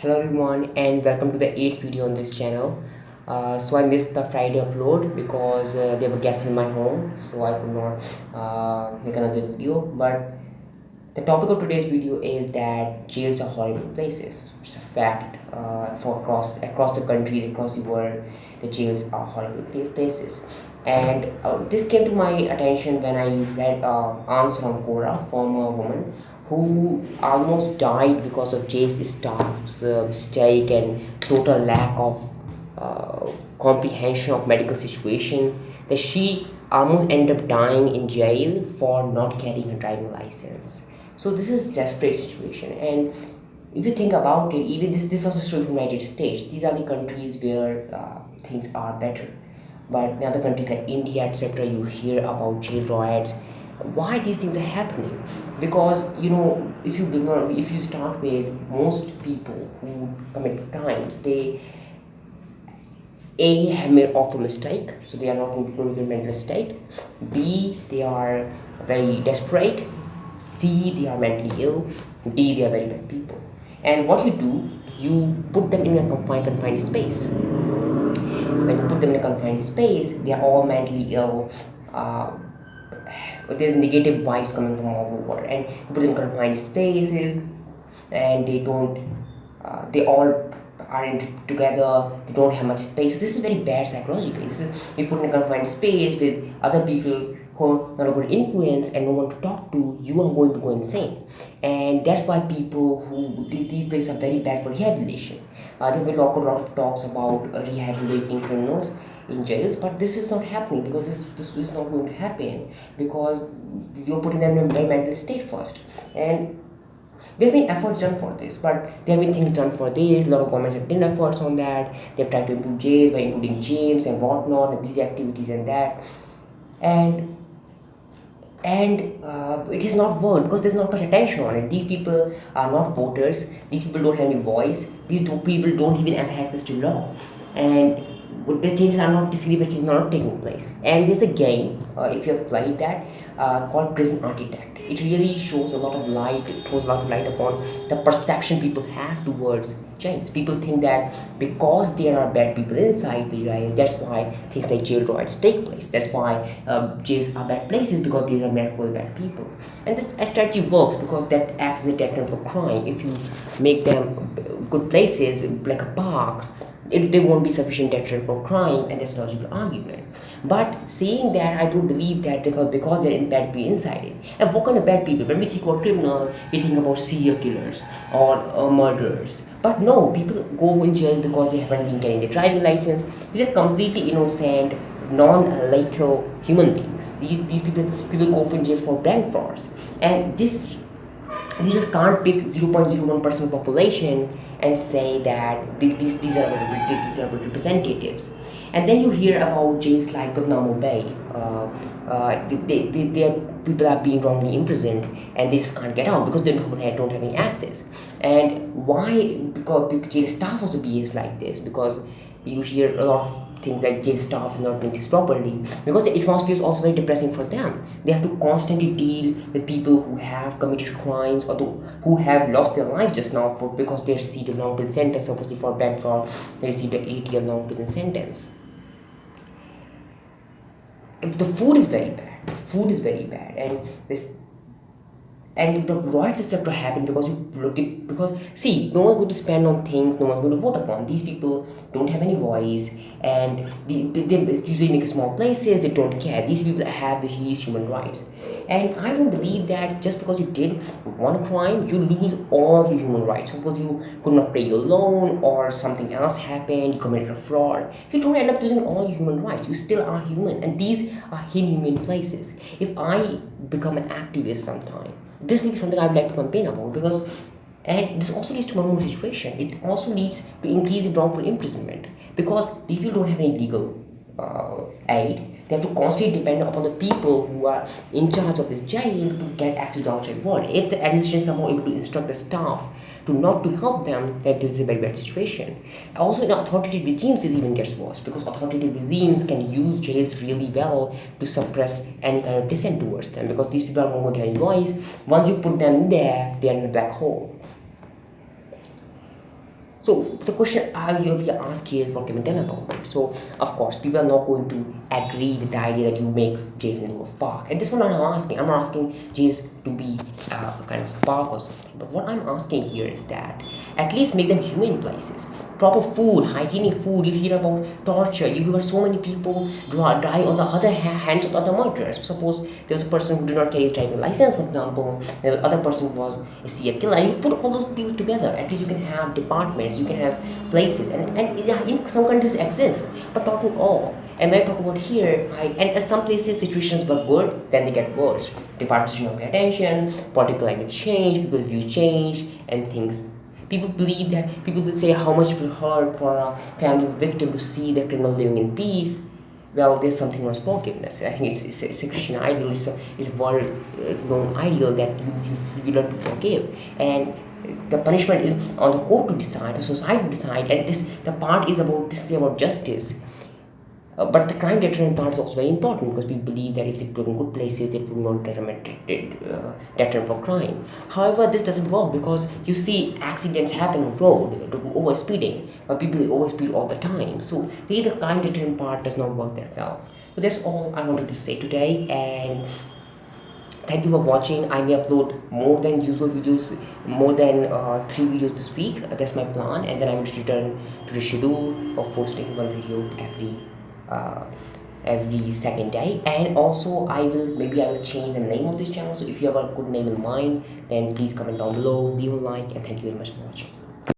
Hello everyone and welcome to the 8th video on this channel. So I missed the Friday upload because there were guests in my home, so I could not make another video. But the topic of today's video is that jails are horrible places. It's a fact for across the countries, across the world, the jails are horrible places. And this came to my attention when I read answer from Cora, former woman who almost died because of jail's staff's mistake and total lack of comprehension of medical situation, that she almost ended up dying in jail for not carrying a driving license. So this is desperate situation. And if you think about it, even this was a story from United States. These are the countries where things are better. But in other countries like India, etc., you hear about jail riots. Why these things are happening? Because if you start with most people who commit crimes, they a have made off a mistake, so they are not in a mental state. B, they are very desperate. C, they are mentally ill. D, they are very bad people. And what you do, you put them in a confined space. When you put them in a confined space, they are all mentally ill. Uh, there's negative vibes coming from all over, and you put them in confined spaces, and they all aren't together, they don't have much space. So this is very bad psychologically. You put in a confined space with other people who are not a good influence and no one to talk to, you are going to go insane. And that's why people who these places are very bad for rehabilitation. There will talk a lot of talks about rehabilitating criminals in jails, but this is not happening because this is not going to happen because you're putting them in a very mental state first. And there have been efforts done for this, but there have been things done for this. A lot of governments have done efforts on that. They've tried to improve jails by including gyms and whatnot, and these activities and that. And it has not worked because there's not much attention on it. These people are not voters. These people don't have any voice. These two people don't even have access to law, and the changes are not discrete changes are not taking place. And there's a game, if you have played that, called Prison Architect. It really shows a lot of light. It throws a lot of light upon the perception people have towards jails. People think that because there are bad people inside the jail, that's why things like jail riots take place. That's why jails are bad places, because these are meant for bad people. And this strategy works because that acts as a deterrent for crime. If you make them good places like a park, there won't be sufficient deterrent for crime, and that's a logical argument. But saying that, I don't believe that because there are bad people inside it. And what kind of bad people? When we think about criminals, we think about serial killers or murderers. But no, people go in jail because they haven't been getting their driving license. These are completely innocent, non-lethal human beings. These people go in jail for bank frauds, and this you just can't pick 0.01% of population and say that these are representatives. And then you hear about jails like Guantanamo Bay. People are being wrongly imprisoned and they just can't get out because they don't have any access. And why? Because jail staff also behaves like this, because you hear a lot of things like jail staff is not doing things properly, because the atmosphere is also very depressing for them. They have to constantly deal with people who have committed crimes or who have lost their lives just now because they received a long prison sentence. Supposedly for bank fraud, they received an 8-year long prison sentence. The food is very bad. The food is very bad, and the riots etc. happen because because see, no one's going to spend on things no one's going to vote upon. These people don't have any voice, and they usually make small places. They don't care. These people have these human rights, and I don't believe that just because you did one crime you lose all your human rights. Suppose you could not pay your loan or something else happened, you committed a fraud, you don't end up losing all your human rights. You still are human, and these are inhumane places. If I become an activist sometime, this will be something I would like to campaign about, because and this also leads to one more situation. It also leads to increase in wrongful imprisonment because these people don't have any legal aid. They have to constantly depend upon the people who are in charge of this jail to get access to the outside world. If the administration is somehow able to instruct the staff to not to help them, then this is a very bad situation. Also, in authoritative regimes, it even gets worse because authoritative regimes can use jails really well to suppress any kind of dissent towards them, because these people are not going to have any voice. Once you put them there, they are in a black hole. So the question we ask here is what can be done about it. So of course people are not going to agree with the idea that you make jails into a park. And this one I'm asking. I'm not asking jails to be a kind of park or something. But what I'm asking here is that at least make them humane places. Proper food, hygienic food. You hear about torture. You hear about so many people die on the other hands of other murderers. Suppose there was a person who did not carry his driving license, for example. The other person was a serial killer. And you put all those people together. At least you can have departments. You can have places, and yeah, in some countries exist, but not in all. And when I talk about here, and some places situations were good, then they get worse. Departments do not pay attention, political climate change, people's views change, and things. People believe that people will say how much it will hurt for a family victim to see the criminal living in peace. Well, there's something wrong with forgiveness. I think it's a Christian ideal, it's a world known ideal that you learn to forgive. And the punishment is on the court to decide, the society to decide, and this is about justice. But the crime deterrent part is also very important because people believe that if they put in good places, they will not deterrent for crime. However, this doesn't work because you see accidents happen on road due to over speeding, but people overspeed all the time. So really, the crime deterrent part does not work that well. So that's all I wanted to say today, and thank you for watching. I may upload more than usual videos, more than 3 videos this week. That's my plan, and then I will return to the schedule of posting one video uh, every second day. And also I will change the name of this channel. So if you have a good name in mind, then please comment down below, leave a like, and thank you very much for watching.